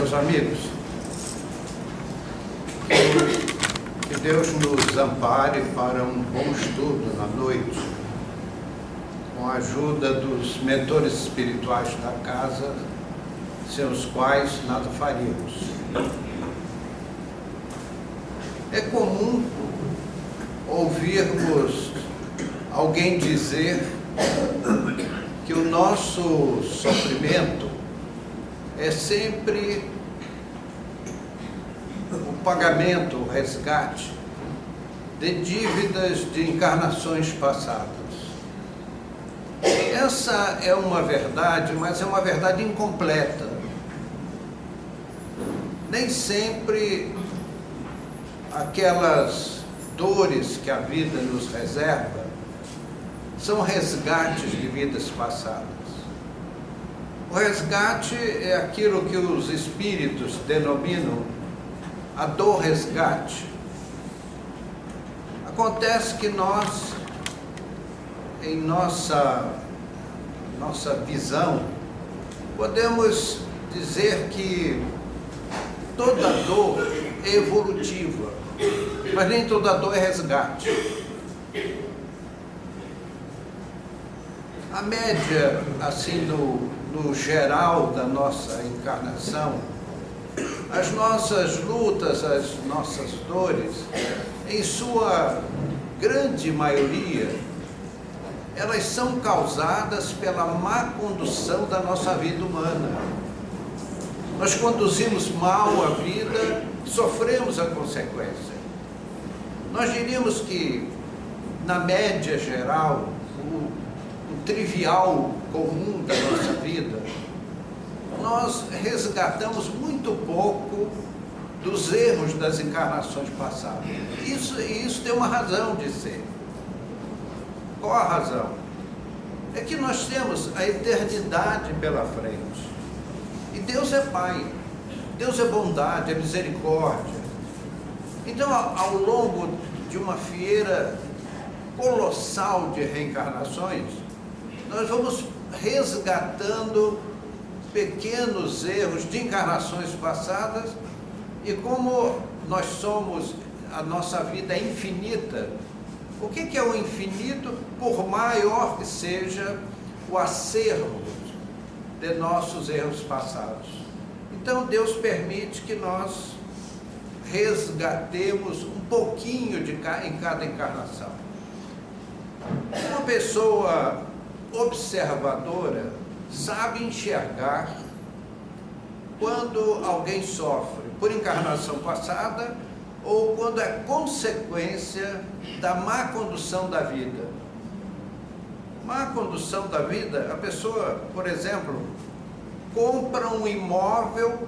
Meus amigos, que Deus nos ampare para um bom estudo na noite, com a ajuda dos mentores espirituais da casa, sem os quais nada faríamos. É comum ouvirmos alguém dizer que o nosso sofrimento é sempre o pagamento, o resgate de dívidas de encarnações passadas. Essa é uma verdade, mas é uma verdade incompleta. Nem sempre aquelas dores que a vida nos reserva são resgates de vidas passadas. O resgate é aquilo que os espíritos denominam a dor resgate. Acontece que nós, em nossa visão, podemos dizer que toda dor é evolutiva, mas nem toda dor é resgate. A média, assim, no geral da nossa encarnação, as nossas lutas, as nossas dores, em sua grande maioria, elas são causadas pela má condução da nossa vida humana. Nós conduzimos mal a vida, sofremos a consequência. Nós diríamos que, na média geral, o trivial comum da nossa vida, nós resgatamos muito pouco dos erros das encarnações passadas. Isso tem uma razão de ser. Qual a razão? É que nós temos a eternidade pela frente. E Deus é Pai, Deus é bondade, é misericórdia. Então, ao longo de uma fileira colossal de reencarnações, nós vamos resgatando pequenos erros de encarnações passadas, e como nós somos, a nossa vida é infinita. O que é o infinito? Por maior que seja o acervo de nossos erros passados. Então Deus permite que nós resgatemos um pouquinho em cada encarnação. Uma pessoa observadora sabe enxergar quando alguém sofre por encarnação passada ou quando é consequência da má condução da vida. Má condução da vida, a pessoa, por exemplo, compra um imóvel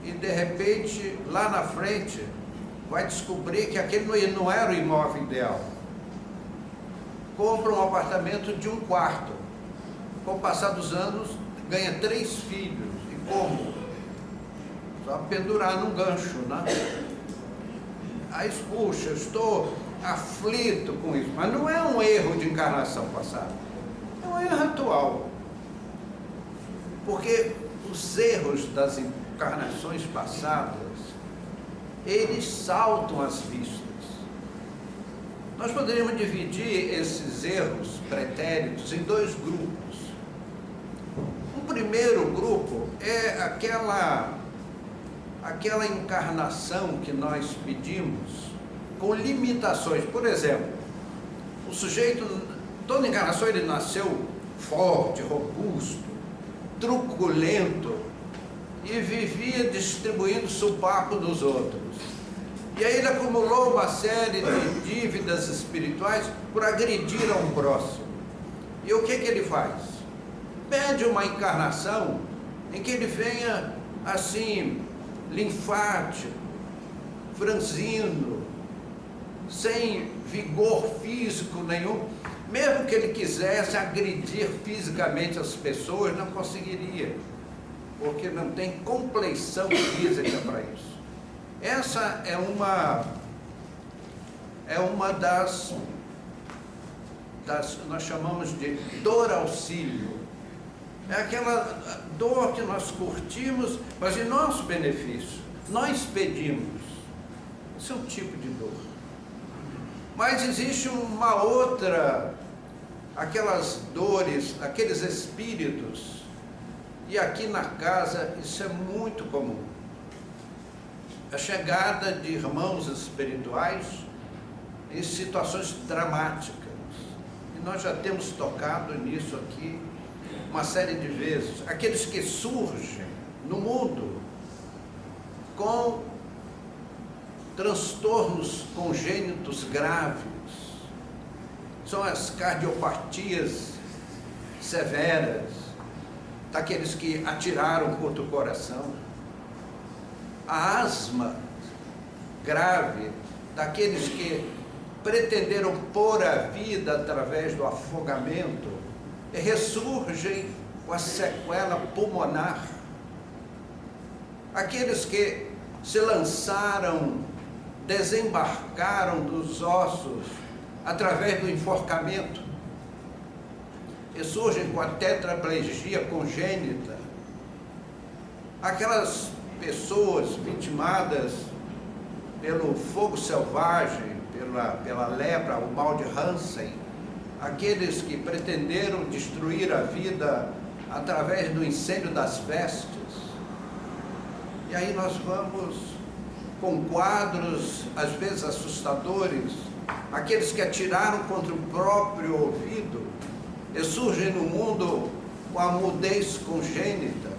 e de repente, lá na frente, vai descobrir que aquele não era o imóvel ideal. Compra um apartamento de 1 quarto. Com o passar dos anos, ganha 3 filhos. E como? Só pendurar num gancho, né? Aí, puxa, eu estou aflito com isso. Mas não é um erro de encarnação passada. É um erro atual. Porque os erros das encarnações passadas, eles saltam às vistas. Nós poderíamos dividir esses erros pretéritos em 2 grupos. O primeiro grupo é aquela encarnação que nós pedimos com limitações. Por exemplo, o sujeito, toda encarnação, ele nasceu forte, robusto, truculento e vivia distribuindo supapo nos outros. E aí ele acumulou uma série de dívidas espirituais por agredir a um próximo. E o que ele faz? Pede uma encarnação em que ele venha assim, linfático, franzino, sem vigor físico nenhum. Mesmo que ele quisesse agredir fisicamente as pessoas, não conseguiria, porque não tem compleição física para isso. Essa é uma das nós chamamos de dor auxílio. É aquela dor que nós curtimos, mas em nosso benefício. Nós pedimos. Esse é um tipo de dor. Mas existe uma outra, aquelas dores, aqueles espíritos, e aqui na casa isso é muito comum. A chegada de irmãos espirituais em situações dramáticas. E nós já temos tocado nisso aqui uma série de vezes. Aqueles que surgem no mundo com transtornos congênitos graves, são as cardiopatias severas, daqueles que atiraram contra o coração, a asma grave, daqueles que pretenderam pôr a vida através do afogamento e ressurgem com a sequela pulmonar, aqueles que se lançaram, desembarcaram dos ossos através do enforcamento e surgem com a tetraplegia congênita, aquelas pessoas vitimadas pelo fogo selvagem, pela lepra, o mal de Hansen, aqueles que pretenderam destruir a vida através do incêndio das vestes. E aí nós vamos com quadros, às vezes assustadores, aqueles que atiraram contra o próprio ouvido e surgem no mundo com a mudez congênita,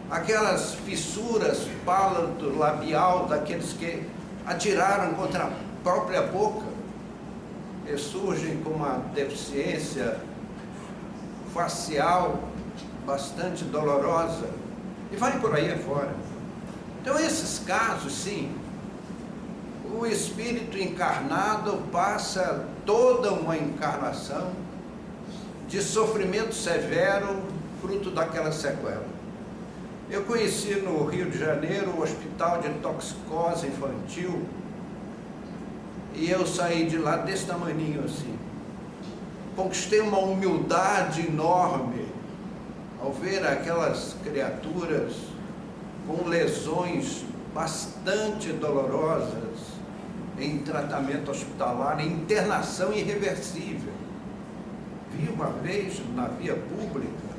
aquelas fissuras palato-labial daqueles que atiraram contra a própria boca e surgem com uma deficiência facial bastante dolorosa, e vai por aí afora. Então esses casos, sim, o espírito encarnado passa toda uma encarnação de sofrimento severo, fruto daquela sequela. Eu conheci no Rio de Janeiro o Hospital de Toxicose Infantil, e eu saí de lá desse tamaninho assim. Conquistei uma humildade enorme ao ver aquelas criaturas com lesões bastante dolorosas em tratamento hospitalar, em internação irreversível. Vi uma vez na via pública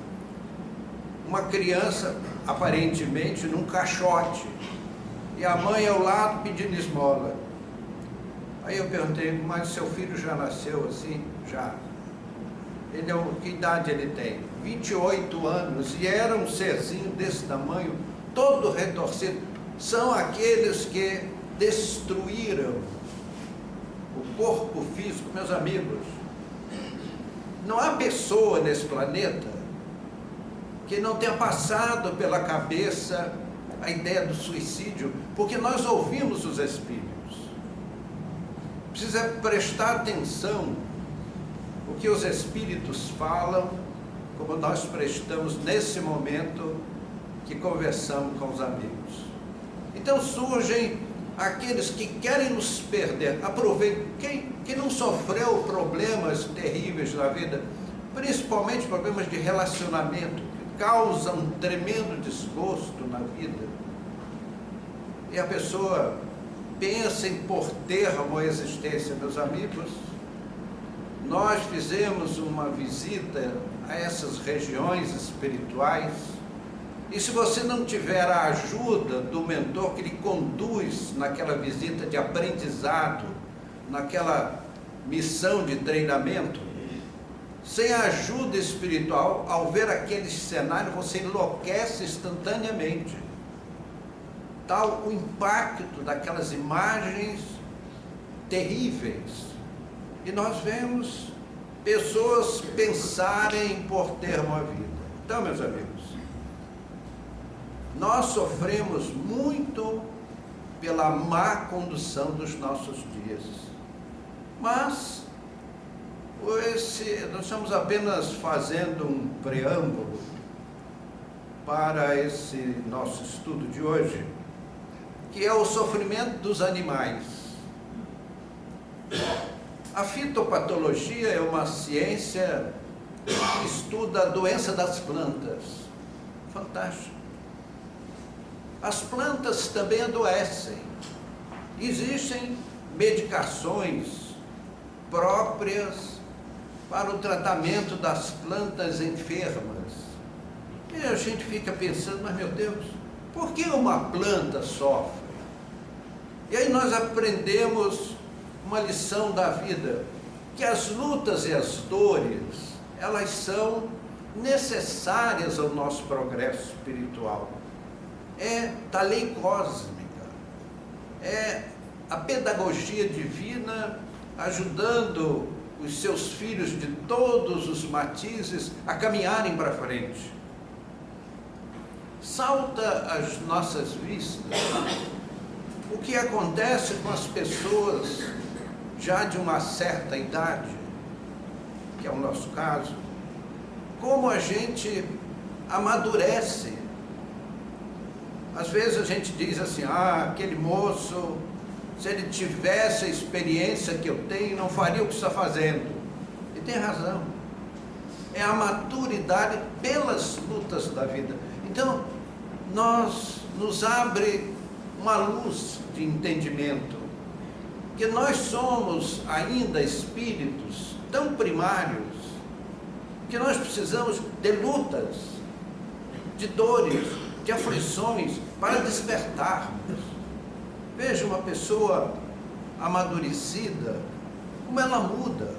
uma criança aparentemente num caixote e a mãe ao lado pedindo esmola. Aí eu perguntei, mas seu filho já nasceu assim? Já. Que idade ele tem? 28 anos, e era um serzinho desse tamanho, todo retorcido. São aqueles que destruíram o corpo físico, meus amigos. Não há pessoa nesse planeta que não tenha passado pela cabeça a ideia do suicídio, porque nós ouvimos os espíritos. Precisa prestar atenção o que os espíritos falam, como nós prestamos nesse momento que conversamos com os amigos. Então surgem aqueles que querem nos perder. Aproveitem, quem não sofreu problemas terríveis na vida, principalmente problemas de relacionamento, que causam um tremendo desgosto na vida, e a pessoa pensa em pôr termo à existência. Meus amigos, nós fizemos uma visita a essas regiões espirituais, e se você não tiver a ajuda do mentor que lhe conduz naquela visita de aprendizado, naquela missão de treinamento, sem a ajuda espiritual, ao ver aquele cenário, você enlouquece instantaneamente. Tal o impacto daquelas imagens terríveis. E nós vemos pessoas pensarem em pôr termo à vida. Então, meus amigos, nós sofremos muito pela má condução dos nossos dias. Mas nós estamos apenas fazendo um preâmbulo para esse nosso estudo de hoje, que é o sofrimento dos animais. A fitopatologia é uma ciência que estuda a doença das plantas. Fantástico. As plantas também adoecem. Existem medicações próprias para o tratamento das plantas enfermas. E a gente fica pensando, mas meu Deus, por que uma planta sofre? E aí nós aprendemos uma lição da vida, que as lutas e as dores, elas são necessárias ao nosso progresso espiritual. É da lei cósmica, é a pedagogia divina ajudando os seus filhos de todos os matizes a caminharem para frente. Salta às nossas vistas o que acontece com as pessoas já de uma certa idade, que é o nosso caso, como a gente amadurece. Às vezes a gente diz assim, aquele moço, se ele tivesse a experiência que eu tenho, não faria o que está fazendo. E tem razão. É a maturidade pelas lutas da vida. Então, nos abre uma luz de entendimento, que nós somos ainda espíritos tão primários, que nós precisamos de lutas, de dores, de aflições, para despertarmos. Veja uma pessoa amadurecida, como ela muda,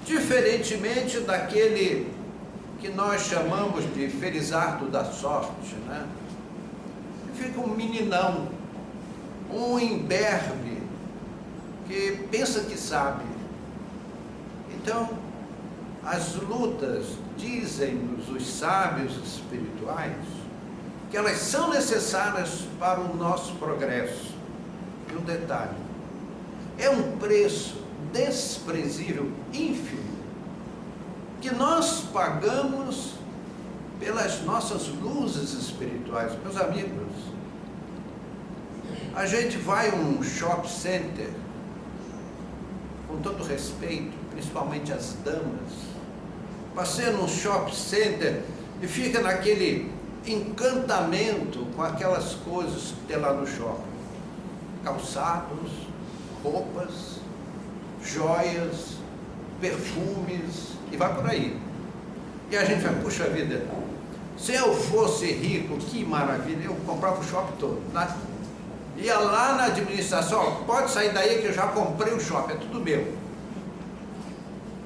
diferentemente daquele que nós chamamos de felizardo da sorte, né? Fica um meninão, um imberbe, que pensa que sabe. Então, as lutas, dizem-nos os sábios espirituais, que elas são necessárias para o nosso progresso. E um detalhe, é um preço desprezível, ínfimo, que nós pagamos pelas nossas luzes espirituais. Meus amigos, a gente vai a um shopping center, com todo respeito, principalmente as damas, passeia num shopping center e fica naquele encantamento com aquelas coisas que tem lá no shopping, calçados, roupas, joias, perfumes, e vai por aí. E a gente vai, puxa vida, se eu fosse rico, que maravilha, eu comprava o shopping todo, né? Ia lá na administração, pode sair daí que eu já comprei o shopping, é tudo meu.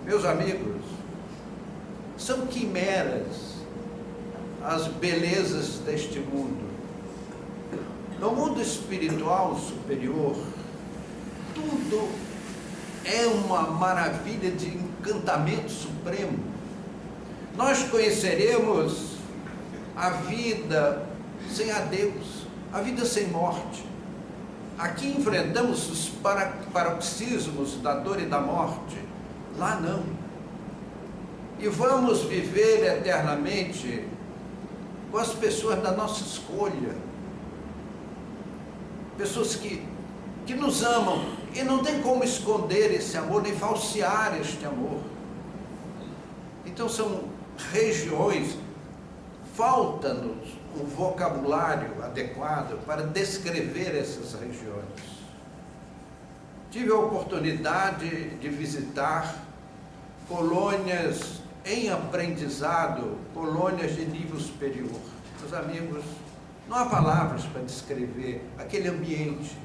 Meus amigos, são quimeras as belezas deste mundo. No mundo espiritual superior, tudo é uma maravilha de encantamento supremo. Nós conheceremos a vida sem adeus, a vida sem morte. Aqui enfrentamos os paroxismos da dor e da morte, lá não. E vamos viver eternamente com as pessoas da nossa escolha, pessoas que nos amam, e não tem como esconder esse amor, nem falsear este amor. Então são regiões, falta-nos um vocabulário adequado para descrever essas regiões. Tive a oportunidade de visitar colônias em aprendizado, colônias de nível superior. Meus amigos, não há palavras para descrever aquele ambiente.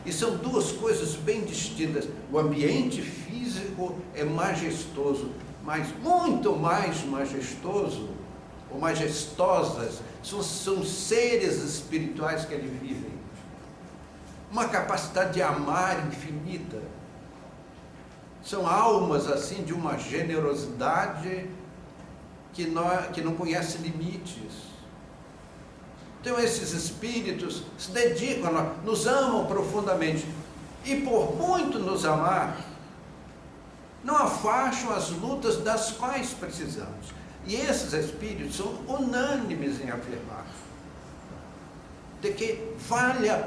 E são duas coisas bem distintas. O ambiente físico é majestoso, mas muito mais majestoso, ou majestosas, são seres espirituais que ali vivem. Uma capacidade de amar infinita. São almas assim de uma generosidade que não conhece limites. Então esses espíritos se dedicam a nós, nos amam profundamente, e por muito nos amar, não afastam as lutas das quais precisamos. E esses espíritos são unânimes em afirmar de que valem a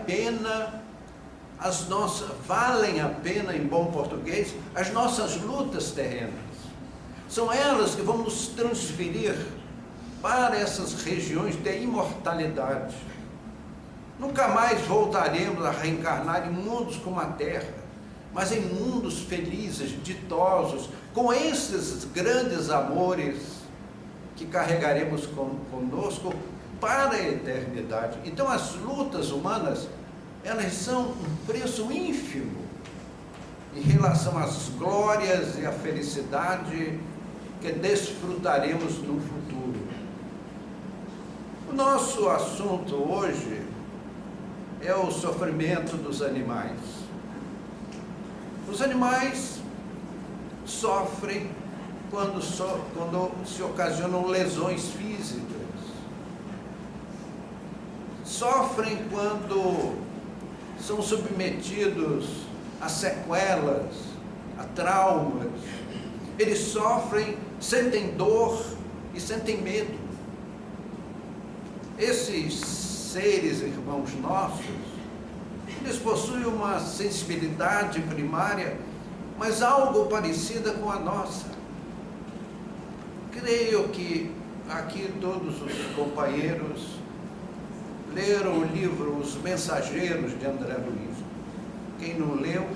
pena, em bom português, as nossas lutas terrenas. São elas que vão nos transferir para essas regiões de imortalidade. Nunca mais voltaremos a reencarnar em mundos como a Terra, mas em mundos felizes, ditosos, com esses grandes amores que carregaremos conosco para a eternidade. Então as lutas humanas, elas são um preço ínfimo em relação às glórias e à felicidade que desfrutaremos no futuro. O nosso assunto hoje é o sofrimento dos animais. Os animais sofrem quando se ocasionam lesões físicas. Sofrem quando são submetidos a sequelas, a traumas. Eles sofrem, sentem dor e sentem medo. Esses seres, irmãos nossos, eles possuem uma sensibilidade primária, mas algo parecida com a nossa. Creio que aqui todos os companheiros leram o livro Os Mensageiros de André Luiz. Quem não leu,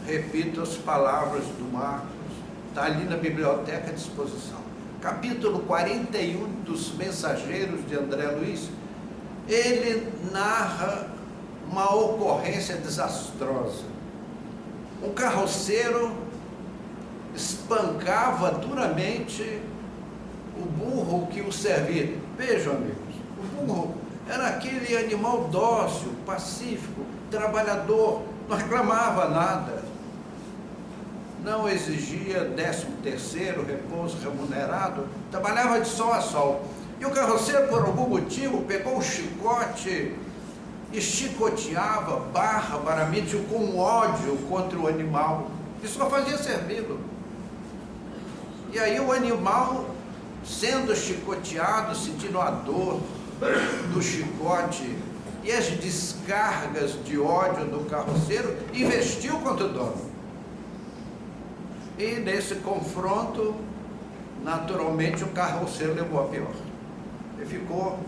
repito as palavras do Marcos, está ali na biblioteca à disposição. Capítulo 41 dos Mensageiros de André Luiz, ele narra uma ocorrência desastrosa. Um carroceiro espancava duramente o burro que o servia. Vejam, amigos, o burro era aquele animal dócil, pacífico, trabalhador, não reclamava nada, não exigia 13º, repouso remunerado, trabalhava de sol a sol. E o carroceiro, por algum motivo, pegou o chicote e chicoteava barbaramente, com ódio contra o animal, que só fazia servi-lo. E aí o animal, sendo chicoteado, sentindo a dor do chicote e as descargas de ódio do carroceiro, investiu contra o dono. E nesse confronto, naturalmente, o carroceiro levou a pior. Ele ficou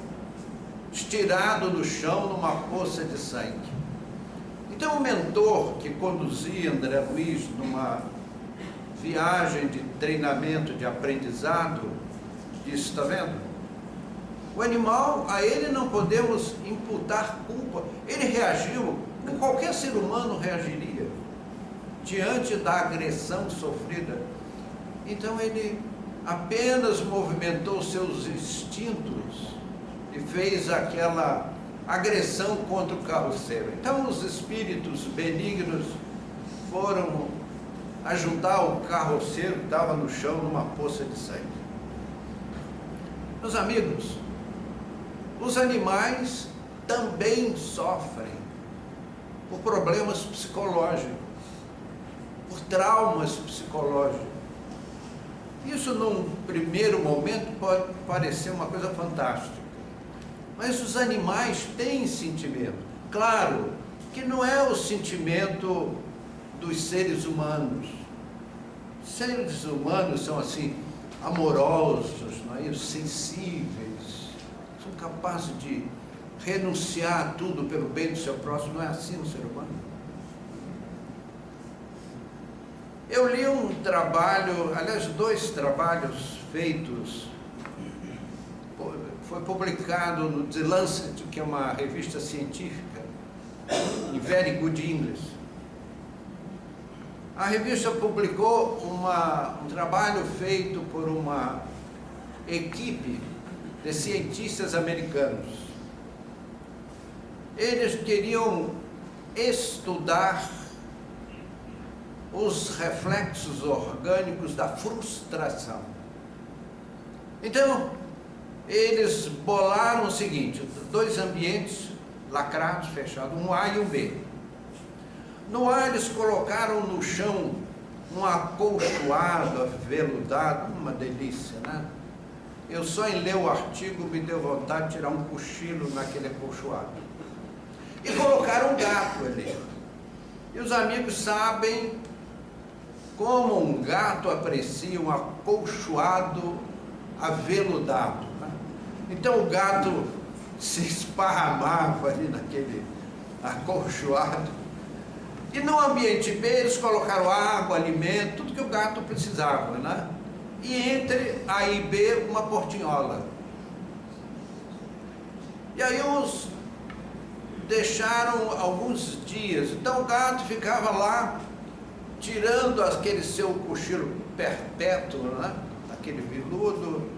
estirado no chão numa poça de sangue. Então o mentor que conduzia André Luiz numa viagem de treinamento, de aprendizado, disse: está vendo? O animal, a ele não podemos imputar culpa. Ele reagiu como qualquer ser humano reagiria diante da agressão sofrida. Então ele apenas movimentou seus instintos e fez aquela agressão contra o carroceiro. Então os espíritos benignos foram ajudar o carroceiro que estava no chão numa poça de sangue. Meus amigos, os animais também sofrem por problemas psicológicos, por traumas psicológicos. Isso num primeiro momento pode parecer uma coisa fantástica, mas os animais têm sentimento. Claro que não é o sentimento dos seres humanos. Os seres humanos são assim, amorosos, não é? Sensíveis, são capazes de renunciar a tudo pelo bem do seu próximo. Não é assim o ser humano. Eu li um trabalho, aliás, 2 trabalhos feitos, foi publicado no The Lancet, que é uma revista científica, em Very Good English. A revista publicou um trabalho feito por uma equipe de cientistas americanos. Eles queriam estudar os reflexos orgânicos da frustração. Então, eles bolaram o seguinte: 2 ambientes lacrados, fechados, um A e um B. No A eles colocaram no chão um acolchoado, aveludado, uma delícia, né? Eu só em ler o artigo me deu vontade de tirar um cochilo naquele acolchoado. E colocaram um gato ali. E os amigos sabem como um gato aprecia um acolchoado aveludado, né? Então o gato se esparramava ali naquele acolchoado. E no ambiente B eles colocaram água, alimento, tudo que o gato precisava, né? E entre A e B uma portinhola. E aí os deixaram alguns dias. Então o gato ficava lá, tirando aquele seu cochilo perpétuo, né? Aquele veludo.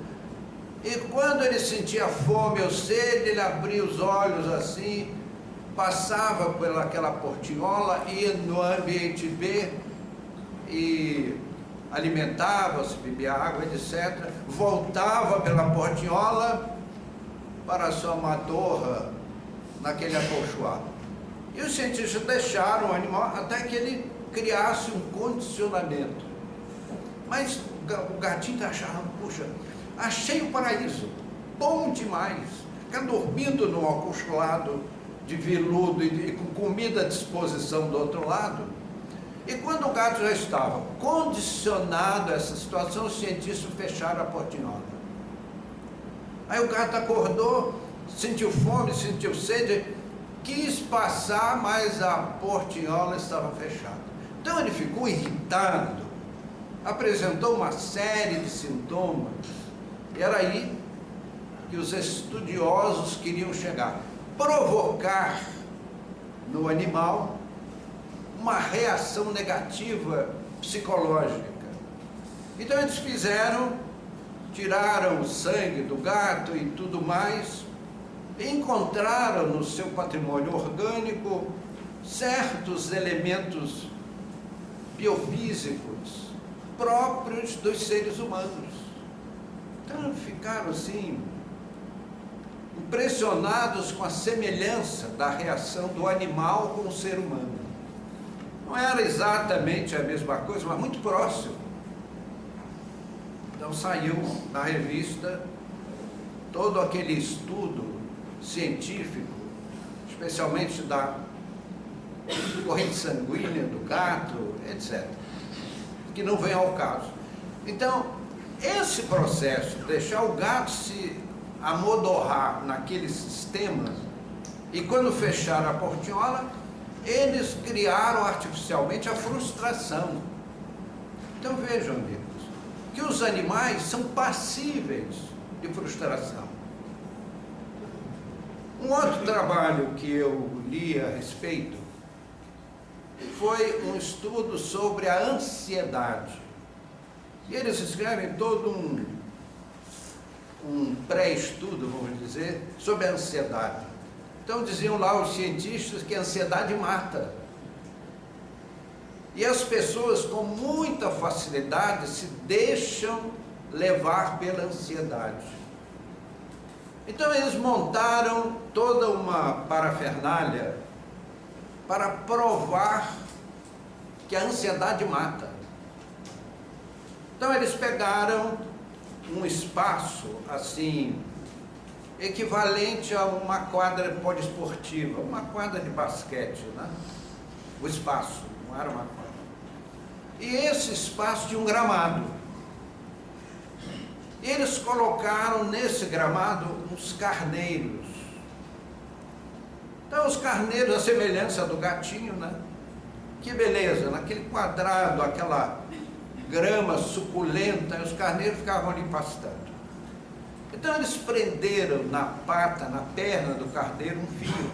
E quando ele sentia fome ou sede, ele abria os olhos assim, passava pelaquela portinhola, ia no ambiente B e alimentava-se, bebia água, etc. Voltava pela portinhola para a sua madorra naquele acolchoado. E os cientistas deixaram o animal até que ele criasse um condicionamento. Mas o gatinho achava, puxa, achei o paraíso, bom demais, ficar dormindo no acolchoado de veludo e com comida à disposição do outro lado. E quando o gato já estava condicionado a essa situação, os cientistas fecharam a portinhola. Aí o gato acordou, sentiu fome, sentiu sede, quis passar, mas a portinhola estava fechada. Então ele ficou irritado, apresentou uma série de sintomas, e era aí que os estudiosos queriam chegar, provocar no animal uma reação negativa psicológica. Então eles tiraram o sangue do gato e tudo mais, e encontraram no seu patrimônio orgânico certos elementos biofísicos próprios dos seres humanos. Então ficaram assim impressionados com a semelhança da reação do animal com o ser humano. Não era exatamente a mesma coisa, mas muito próximo. Então saiu na revista todo aquele estudo científico, especialmente da corrente sanguínea do gato, etc., que não vem ao caso. Então, esse processo, deixar o gato se amodorrar naquele sistema, e quando fecharam a portinhola, eles criaram artificialmente a frustração. Então vejam, amigos, que os animais são passíveis de frustração. Um outro trabalho que eu li a respeito foi um estudo sobre a ansiedade. E eles escrevem todo um pré-estudo, vamos dizer, sobre a ansiedade. Então diziam lá os cientistas que a ansiedade mata. E as pessoas com muita facilidade se deixam levar pela ansiedade. Então eles montaram toda uma parafernália para provar que a ansiedade mata. Então eles pegaram um espaço assim, equivalente a uma quadra poliesportiva, uma quadra de basquete, né? O espaço, não era uma quadra. E esse espaço tinha um gramado. E eles colocaram nesse gramado uns carneiros. Então os carneiros, a semelhança do gatinho, né? Que beleza, naquele quadrado, aquela grama suculenta, os carneiros ficavam ali pastando. Então eles prenderam na pata, na perna do carneiro um fio.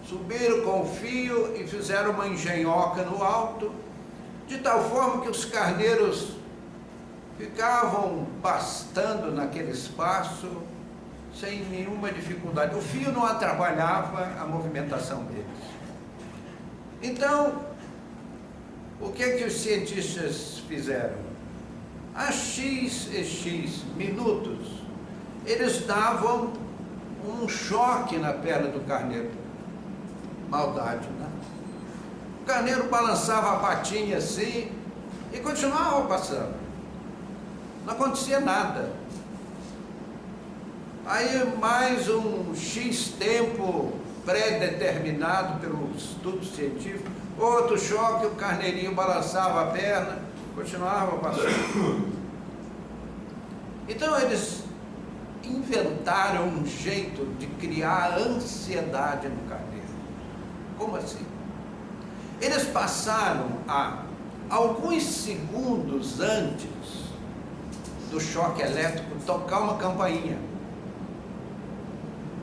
Subiram com o fio e fizeram uma engenhoca no alto, de tal forma que os carneiros ficavam pastando naquele espaço sem nenhuma dificuldade. O fio não atrapalhava a movimentação deles. Então, o que é que os cientistas fizeram? A X e X minutos, eles davam um choque na perna do carneiro. Maldade, né? O carneiro balançava a patinha assim e continuava passando. Não acontecia nada. Aí mais um X tempo pré-determinado pelo estudo científico, Outro choque, o carneirinho balançava a perna, continuava passando. Então eles inventaram um jeito de criar ansiedade no carneiro. Como assim? Eles passaram a, alguns segundos antes do choque elétrico, tocar uma campainha.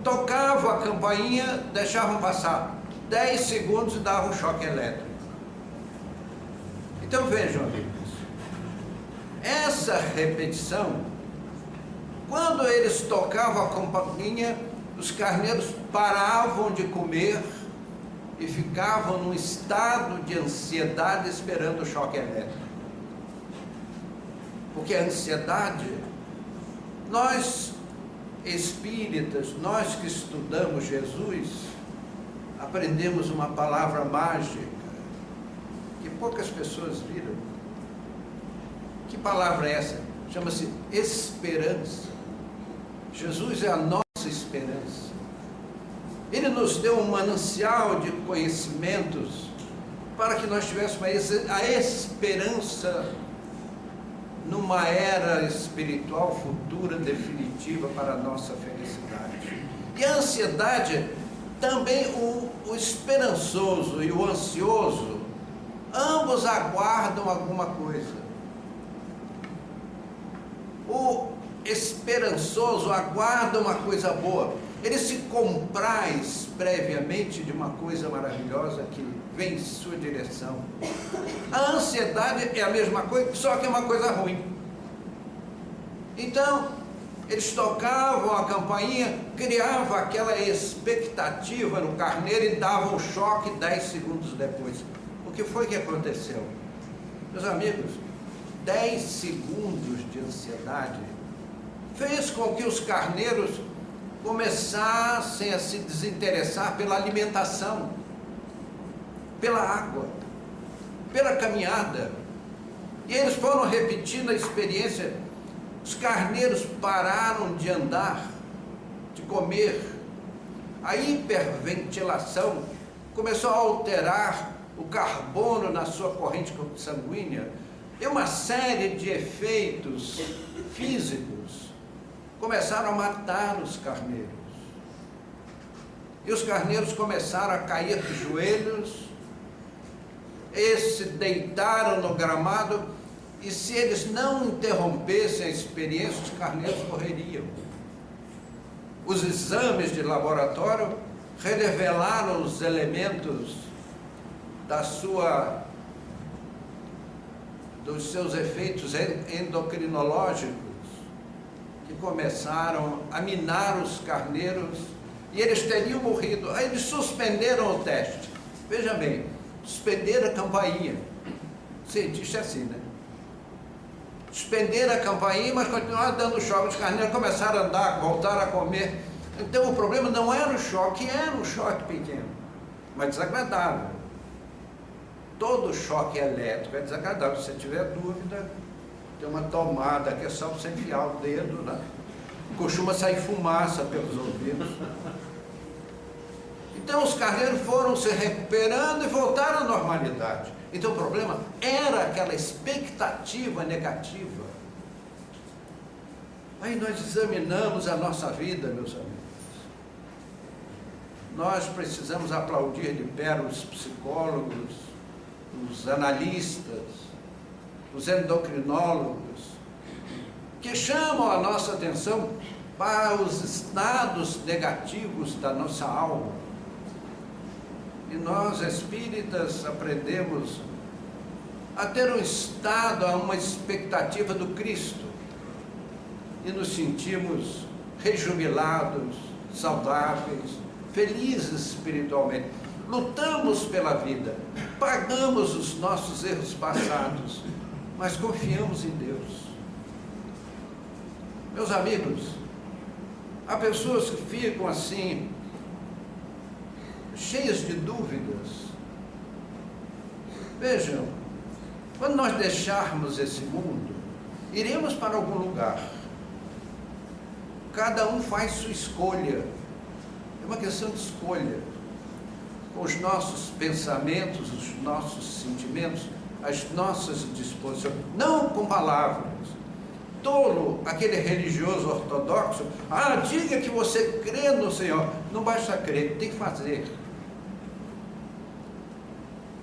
Tocavam a campainha, deixavam passar 10 segundos e davam um choque elétrico. Então vejam, amigos, essa repetição, quando eles tocavam a campainha, os carneiros paravam de comer e ficavam num estado de ansiedade esperando o choque elétrico. Porque a ansiedade, nós espíritas, nós que estudamos Jesus, aprendemos uma palavra mágica que poucas pessoas viram. Que palavra é essa? Chama-se esperança. Jesus é a nossa esperança. Ele nos deu um manancial de conhecimentos para que nós tivéssemos a esperança numa era espiritual futura, definitiva para a nossa felicidade. E a ansiedade, também o esperançoso e o ansioso, ambos aguardam alguma coisa. O esperançoso aguarda uma coisa boa, ele se compraz previamente de uma coisa maravilhosa que vem em sua direção. A ansiedade é a mesma coisa, só que é uma coisa ruim. Então, eles tocavam a campainha, criavam aquela expectativa no carneiro e davam o choque 10 segundos depois. O que foi que aconteceu? Meus amigos, 10 segundos de ansiedade fez com que os carneiros começassem a se desinteressar pela alimentação, pela água, pela caminhada. E eles foram repetindo a experiência. Os carneiros pararam de andar, de comer. A hiperventilação começou a alterar o carbono na sua corrente sanguínea. E uma série de efeitos físicos começaram a matar os carneiros. E os carneiros começaram a cair de joelhos, e se deitaram no gramado, e se eles não interrompessem a experiência, os carneiros morreriam. Os exames de laboratório revelaram os elementos dos seus efeitos endocrinológicos, que começaram a minar os carneiros, e eles teriam morrido. Aí eles suspenderam o teste. Veja bem, suspenderam a campainha. Cientista é assim, né? Suspenderam a campainha, mas continuaram dando choque. Os carneiros começaram a andar, voltaram a comer. Então o problema não era o choque, era um choque pequeno, mas desagradável. Todo choque elétrico é desagradável. Se você tiver dúvida, tem uma tomada que é só você enfiar o dedo, né? Costuma sair fumaça pelos ouvidos. Então os carneiros foram se recuperando e voltaram à normalidade. Então o problema era aquela expectativa negativa. Aí nós examinamos a nossa vida, meus amigos. Nós precisamos aplaudir de pé os psicólogos, os analistas, os endocrinólogos, que chamam a nossa atenção para os estados negativos da nossa alma. E nós, espíritas, aprendemos a ter um estado, uma expectativa do Cristo, e nos sentimos rejubilados, saudáveis, felizes espiritualmente. Lutamos pela vida, pagamos os nossos erros passados, mas confiamos em Deus. Meus amigos, há pessoas que ficam assim, cheias de dúvidas. Vejam, quando nós deixarmos esse mundo, iremos para algum lugar. Cada um faz sua escolha. É uma questão de escolha. com os nossos pensamentos, os nossos sentimentos, as nossas disposições, não com palavras. Tolo, aquele religioso ortodoxo, diga que você crê no Senhor. Não basta crer, tem que fazer.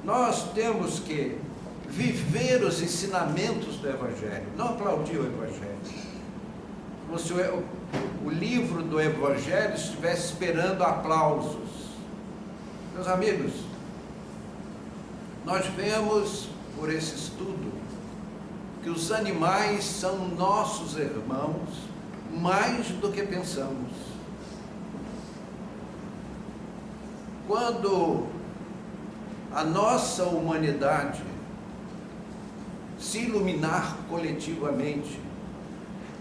Nós temos que viver os ensinamentos do Evangelho, não aplaudir o Evangelho. Como se o livro do Evangelho estivesse esperando aplausos. Meus amigos, nós vemos por esse estudo que os animais são nossos irmãos mais do que pensamos. Quando a nossa humanidade se iluminar coletivamente,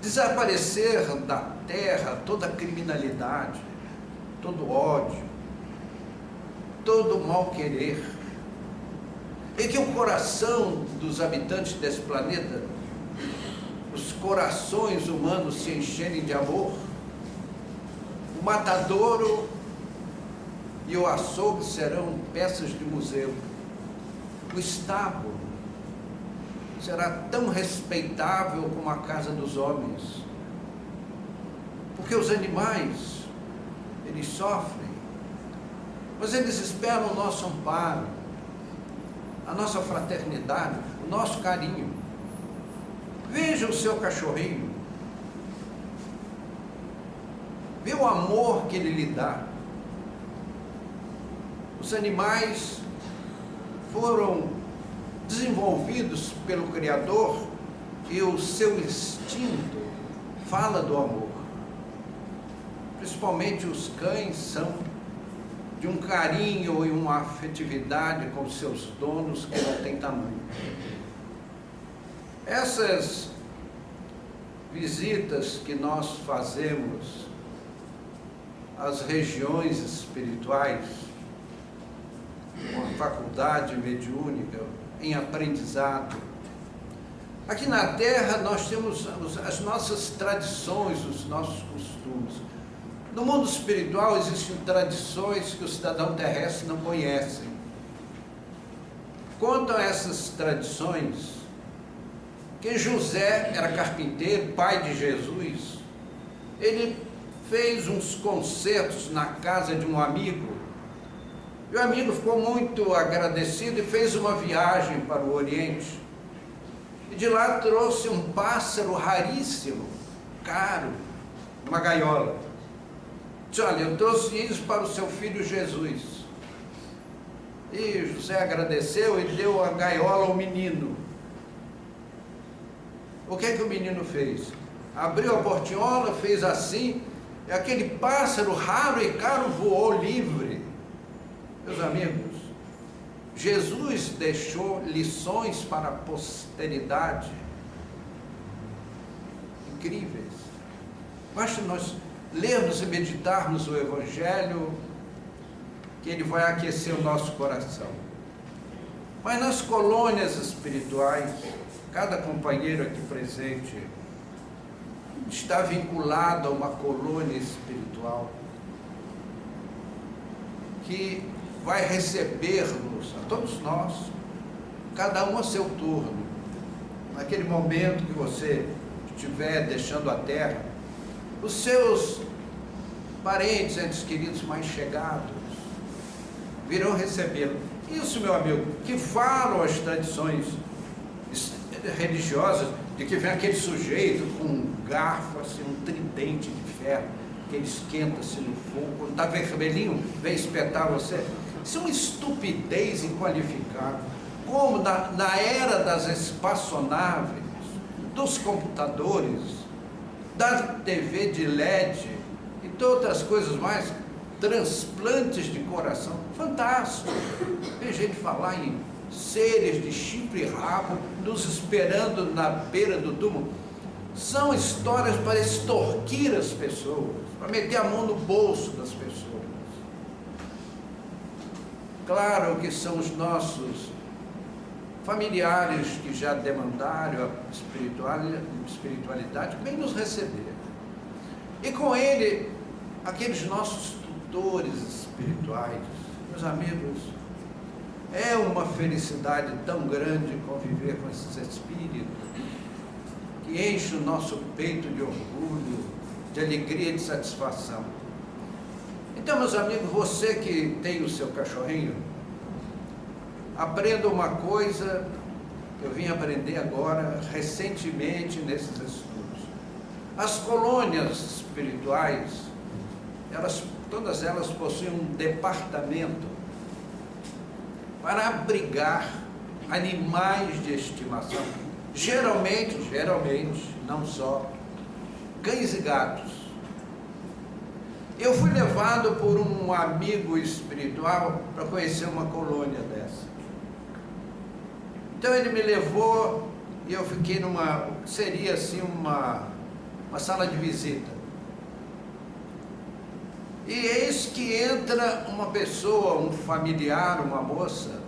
desaparecer da terra toda a criminalidade, todo ódio, todo o mal-querer, e que o coração dos habitantes desse planeta, os corações humanos se encherem de amor, o matadouro e o açougue serão peças de museu, o estábulo será tão respeitável como a casa dos homens, porque os animais, eles sofrem, mas eles esperam o nosso amparo, a nossa fraternidade, o nosso carinho. Veja o seu cachorrinho, vê o amor que ele lhe dá. Os animais foram desenvolvidos pelo Criador e o seu instinto fala do amor. Principalmente os cães são de um carinho e uma afetividade com seus donos que não tem tamanho. Essas visitas que nós fazemos às regiões espirituais, com a faculdade mediúnica, em aprendizado. Aqui na Terra nós temos as nossas tradições, os nossos costumes. No mundo espiritual existem tradições que o cidadão terrestre não conhece. Quanto a essas tradições, que José era carpinteiro, pai de Jesus, ele fez uns concertos na casa de um amigo, e o amigo ficou muito agradecido e fez uma viagem para o Oriente, e de lá trouxe um pássaro raríssimo, caro, uma gaiola. Disse: olha, eu trouxe isso para o seu filho Jesus. E José agradeceu e deu a gaiola ao menino. O que é que o menino fez? Abriu a portinhola, fez assim, e aquele pássaro raro e caro voou livre. Meus amigos, Jesus deixou lições para a posteridade incríveis. Basta nós lermos e meditarmos o Evangelho, que ele vai aquecer o nosso coração. Mas nas colônias espirituais, cada companheiro aqui presente está vinculado a uma colônia espiritual que vai receber-nos, a todos nós, cada um a seu turno. Naquele momento que você estiver deixando a terra, os seus parentes, entes queridos mais chegados, virão recebê-lo. Isso, meu amigo, que falam as tradições religiosas, de que vem aquele sujeito com um garfo, assim, um tridente de ferro, que ele esquenta-se no fogo, quando está vermelhinho, vem espetar você. Isso é uma estupidez inqualificável. Como na era das espaçonaves, dos computadores, da TV de LED e todas outras coisas mais, transplantes de coração, fantástico. Tem gente falar em seres de chifre e rabo nos esperando na beira do túmulo. São histórias para extorquir as pessoas, para meter a mão no bolso das pessoas. Claro que são os nossos familiares que já demandaram a espiritualidade, vem nos receber. E com ele, aqueles nossos tutores espirituais. Meus Meus amigos, é uma felicidade tão grande conviver com esses espíritos, que enche o nosso peito de orgulho, de alegria e de satisfação. Então, meus amigos, você que tem o seu cachorrinho, aprenda uma coisa que eu vim aprender agora, recentemente, nesses estudos. As colônias espirituais, todas elas possuem um departamento para abrigar animais de estimação, geralmente, não só, cães e gatos. Eu fui levado por um amigo espiritual para conhecer uma colônia dessa. Então ele me levou e eu fiquei seria assim uma sala de visita. E eis que entra uma pessoa, um familiar, uma moça,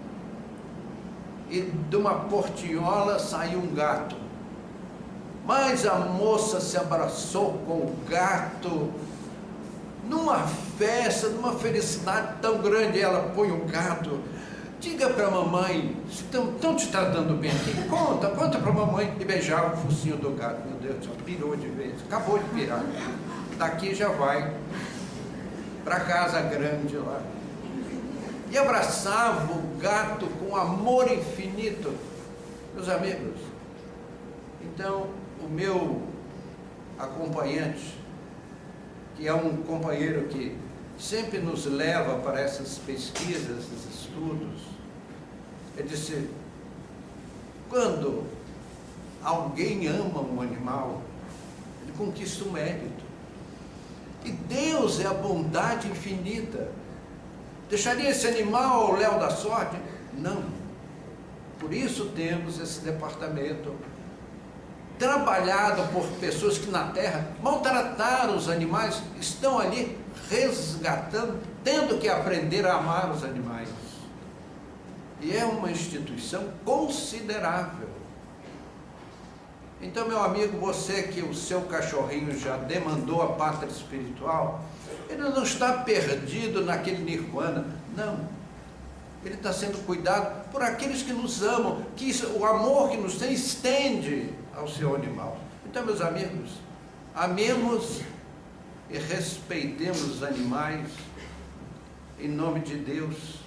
e de uma portinhola saiu um gato. Mas a moça se abraçou com o gato, numa festa, numa felicidade tão grande. Ela põe o gato, diga para a mamãe, estão te tratando bem aqui, conta para a mamãe, e beijava o focinho do gato. Meu Deus, já pirou de vez, acabou de pirar, daqui já vai para casa grande lá, e abraçava o gato com amor infinito. Meus amigos, então o meu acompanhante, que é um companheiro que sempre nos leva para essas pesquisas, esses estudos, ele disse: quando alguém ama um animal, ele conquista um mérito. E Deus é a bondade infinita. Deixaria esse animal ao léu da sorte? Não. Por isso temos esse departamento trabalhado por pessoas que na terra maltrataram os animais, estão ali resgatando, tendo que aprender a amar os animais. E é uma instituição considerável. Então, meu amigo, você que o seu cachorrinho já demandou a pátria espiritual, ele não está perdido naquele nirvana, não. Ele está sendo cuidado por aqueles que nos amam, que o amor que nos tem estende ao seu animal. Então, meus amigos, amemos e respeitemos os animais, em nome de Deus.